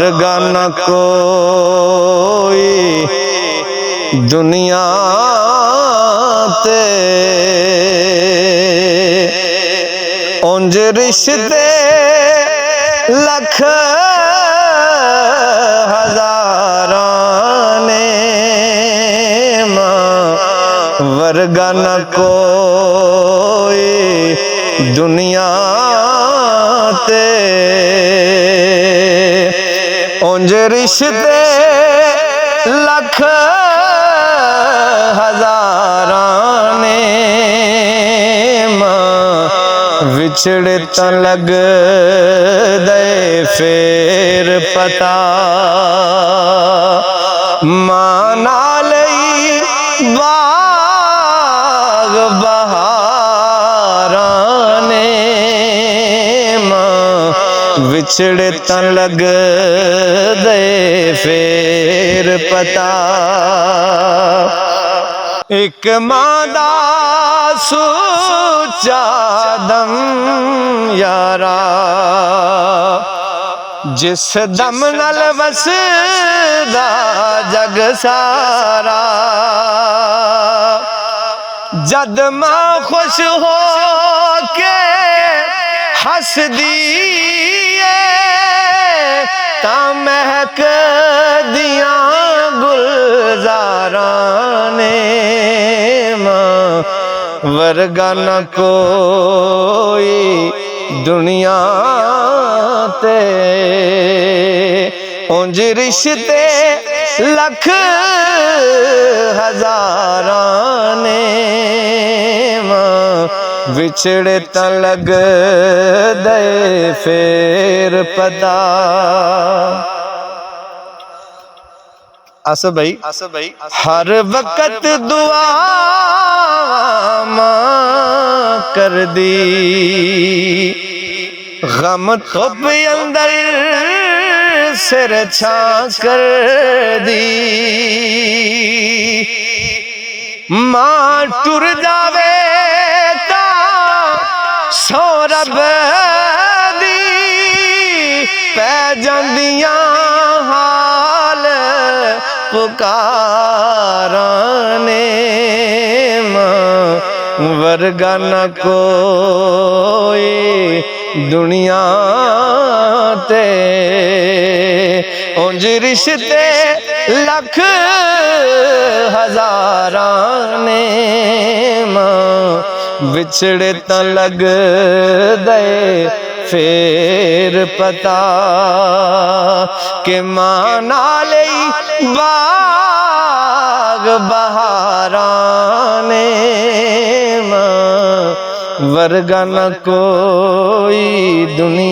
वर्गा न कोई दुनिया ते उंज रिश्ते लख हजारां ने मां वर्गा न कोई दुनिया ते उंज रिश्ते लख हजारां ने मां विछड़े तो लग दे फिर पता मां नाल बाग बहारां ने मां विछड़े तो लग दे फिर पता एक मां दा सुच्चा दम यारा जिस दम नाल वसदा जग सारा जद मां खुश हो के हसदी ता महक दिया गुलजारां ने मां वर्गा न कोई दुनिया ते उंज रिश्ते लख हजारां ने मां विछड़े तो लग दे फिर पता। आसफ भाई हर वक्त दुआ कर दी गम थोप अंदर सिर छा कर दी मां टुर जावे ता सौरभ दी पै जांदियां हाल पुकारां ने मां वर्गा न कोई दुनिया ते उंज रिश्ते लख हजारां ने मां विछड़े तो लग दे फिर पता के मां नाल बाग बहारां ने मां वर्गा न कोई दुनिया